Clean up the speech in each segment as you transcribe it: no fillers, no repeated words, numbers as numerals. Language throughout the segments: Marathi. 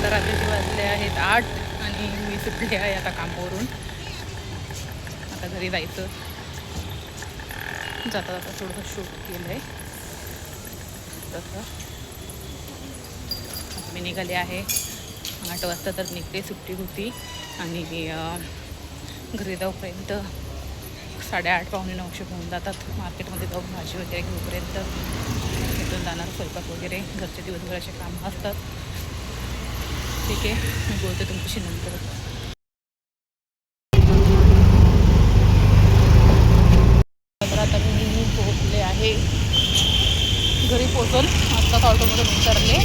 रात्रीचे वाजले आहेत 8 आणि मी सुटले आहे आता कामावरून. आता घरी जायचं. जाता जाता थोडंसं शूट केलं आहे. तसं मी निघाले आहे 8 वाजता तर निघते. सुट्टी होती आणि घरी जाऊपर्यंत 8:30 पावणे 9 होऊन जातात. मार्केटमध्ये जाऊन भाजी वगैरे घेऊपर्यंत तिथून जाणार. स्वयंपाक वगैरे घरचे दिवसभराचे कामं असतात. ठीक आहे, मी बोलते तुमच्याशी नंतर. तर आता मी पोहोचले आहे घरी. पोहोचून आत्ताच ऑटोमधून उतरले.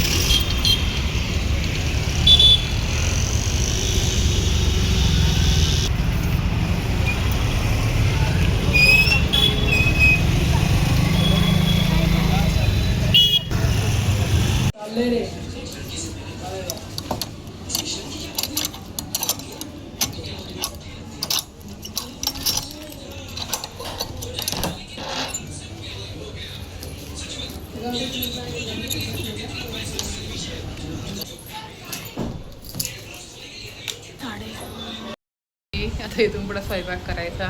आता इथून पुढं स्वयंपाक करायचा.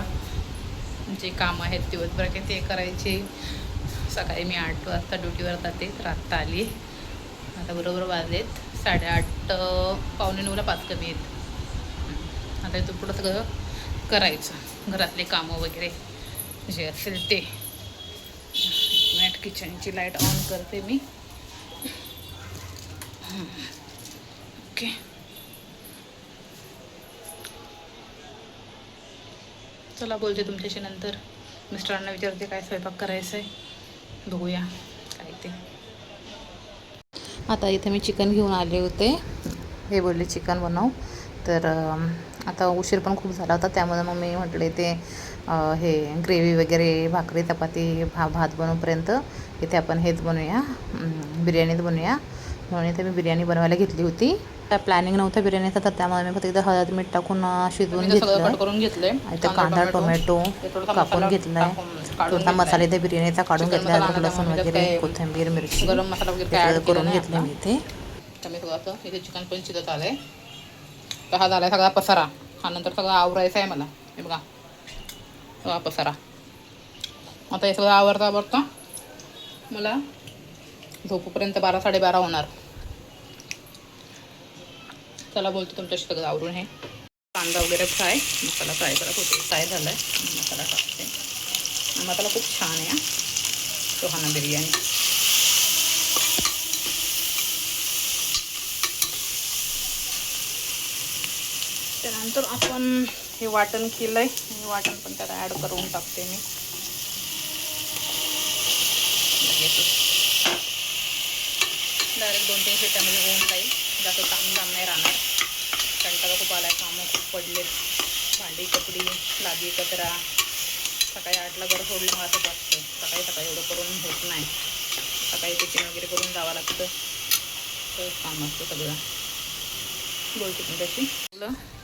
जे काम आहेत दिवसभराचे ते करायचे. सकाळी मी 8 वाजता ड्युटीवर जाते तर आत्ता आली. आता बरोबर वाजलेत 8:30 पावणे 9ला 5 कमी आहेत. आता इथून पुढं सगळं करायचं. घरातले कामं वगैरे जे असेल ते. किचनची लाईट ऑन करते मी. ओके, चला बोलते तुमच्याशी नंतर. मिस्टरांना विचारते काय स्वयंपाक करायचं आहे, बघूया काय ते. आता इथे मी चिकन घेऊन आले होते. हे बोलले चिकन बनव. तर आता उशीर पण खूप झाला होता, त्यामुळे मग मी म्हटले ते हे ग्रेव्ही वगैरे भाकरी चपाती भात बनवपर्यंत इथे आपण हेच बनवूया, बिर्याणीच बनवूया. म्हणून इथे मी बिर्याणी बनवायला घेतली होती. काय प्लॅनिंग नव्हतं बिर्याणीचं, तर त्यामुळे मी फक्त इथं हळद मीठ टाकून शिजवून घेतलं. कट करून घेतले. इथं कांदा टोमॅटो कापून घेतलाय. थोडासा मसाला इथे बिर्याणीचा काढून घेतला. लसूण वगैरे कोथिंबीर मिरची गरम मसाला वगैरे करून घेतले मी इथे. तर मी थोडंसं इथे चिकन पण शिजत आलं आहे. तर हा झाला आहे सगळा पसारा. हा नंतर सगळं आवरायचं आहे मला. हे बघा सगळा पसारा. आता हे सगळं आवरता मला झोपूपर्यंत 12 साडेबारा होणार. चला बोलते तुमच्याशी सगळं आवरून. हे कांदा वगैरे मसाला फ्राय करत होते. फ्राय झाला आहे. मसाला टाकते. मसाला खूप छान आहे हा सुहाना बिर्याणी. त्यानंतर आपण हे वाटण केलं आहे. हे वाटण पण त्यात ॲड करून टाकते मी. डायरेक्ट 2-3 शिट्ट्यामध्ये होऊन जाईल. जास्त तामझाम नाही राहणार. कंटाळा खूप आला आहे. कामं खूप पडलेत. भांडी कपडी लादी कचरा. सकाळी 8ला घर सोडलं मला असंच वाटतं. सकाळी एवढं करून होत नाही. सकाळी किचन वगैरे करून जावं लागतं. तर काम असतं सगळं. बोलते तुमच्याशी.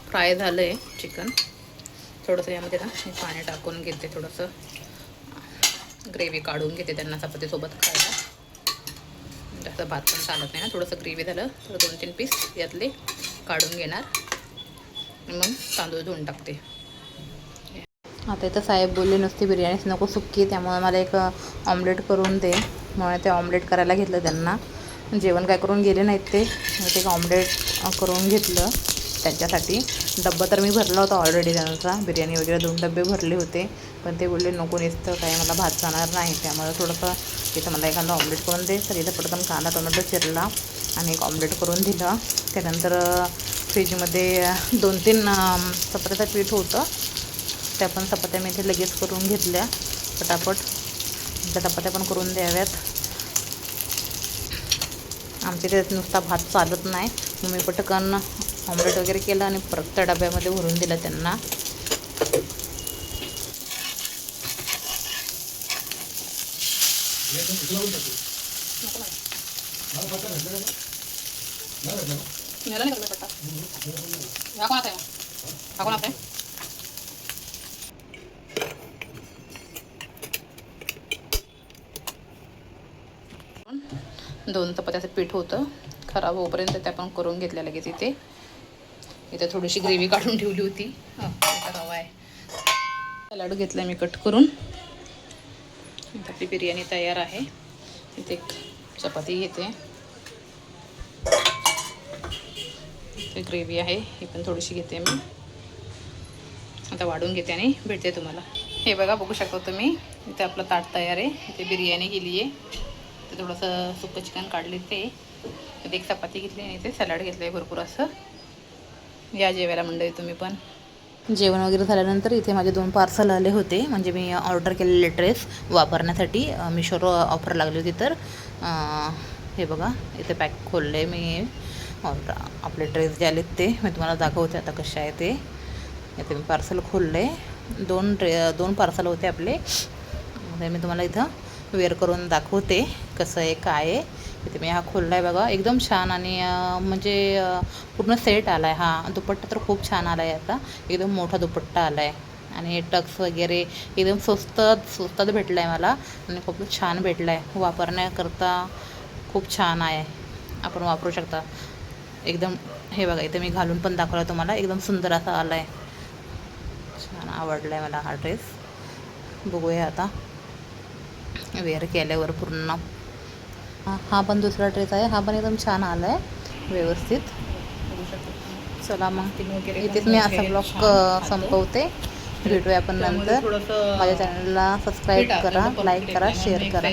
फ्राय झालं आहे चिकन. थोडंसं यामध्ये ना मी पाणी टाकून घेते. थोडंसं ग्रेव्ही काढून घेते त्यांना चपातीसोबत खायला. जास्त भात पण चालत नाही ना. थोडंसं ग्रेव्ही झालं तर 2-3 पीस यातले काढून घेणार. मग तांदूळ धुवून टाकते. आता इथं साहेब बोलले नुसती बिर्याणीच नको सुक्की, त्यामुळे मला एक ऑमलेट करून दे. म्हणून ते ऑमलेट करायला घेतलं त्यांना. जेवण काय करून गेले नाहीत ते. मग ते ऑमलेट करून घेतलं त्यांच्यासाठी. डब्बा तर मी भरला होता ऑलरेडी त्यांचा. बिर्याणी वगैरे 2 डबे भरले होते. पण ते बोलले नको नुसतं काय मला भात जाणार नाही. त्यामुळे थोडंसं इथं मला एखादा ऑमलेट करून दे. तर इथं पटकन कांदा टोमॅटो चिरला आणि एक ऑमलेट करून दिलं. त्यानंतर फ्रीजमध्ये 2-3 चपात्याचं पीठ होतं. त्या पण चपात्या मी इथे लगेच करून घेतल्या पटापट. त्या चपात्या पण करून द्याव्यात. आमच्या इथे नुसता भात चालत नाही. मग मी पटकन ऑमलेट वगैरे केलं आणि परत त्या डब्यामध्ये भरून दिलं त्यांना. 2 चपात्याचं पीठ होतं खराब होईपर्यंत ते आपण करून घेतल्या लगेच. इथे थोडीशी ग्रेव्ही काढून ठेवली होती. इथं रवा आहे. सलाड घेतला मी कट करून. इथं आपली बिर्याणी तयार आहे. इथे एक चपाती घेते. इथे ग्रेव्ही आहे, ही पण थोडीशी घेते मी. आता वाढून घेते आणि भेटते तुम्हाला. हे बघा, बघू शकता तुम्ही, इथे आपलं ताट तयार आहे. इथे बिर्याणी केली आहे. इथे थोडंसं सुक्कं चिकन काढले ते. इथे एक चपाती घेतली आणि इथे सॅलड घेतलं आहे भरपूर असं. या जेवायला मंडळी तुम्ही पण. जेवण वगैरे झाल्यानंतर इथे माझे 2 पार्सल आले होते. म्हणजे मी ऑर्डर केलेले ड्रेस वापरण्यासाठी मिशोवर ऑफर लागली होती. तर हे बघा, इथे पॅक खोलले आहे मी. ऑर्डर आपले ड्रेस जे आलेत ते मी तुम्हाला दाखवते आता कसे आहे ते. इथे मी पार्सल खोलले. 2 पार्सल होते आपले. ते मी तुम्हाला इथं वेअर करून दाखवते कसं आहे काय आहे. इथे मी हा खोलला आहे बघा, एकदम छान. आणि म्हणजे पूर्ण सेट आला आहे. हा दुपट्टा तर खूप छान आला आहे. आता एकदम मोठा दुपट्टा आला आहे. आणि टक्स वगैरे एकदम स्वस्तात भेटला आहे मला. आणि खूप छान भेटला आहे. वापरण्याकरता खूप छान आहे, आपण वापरू शकता एकदम. हे बघा, इथे मी घालून पण दाखवला तुम्हाला. एकदम सुंदर असा आला आहे. छान आवडला आहे मला हा ड्रेस. बघूया आता वेअर केल्यावर पूर्ण. हा पण दुसरा ड्रेस आहे. हा पण एकदम छान आला आहे व्यवस्थित. चला मग इथेच मी असा ब्लॉग संपवते. भेटूया आपण नंतर. माझ्या चॅनलला सबस्क्राईब करा, लाईक करा, शेअर करा.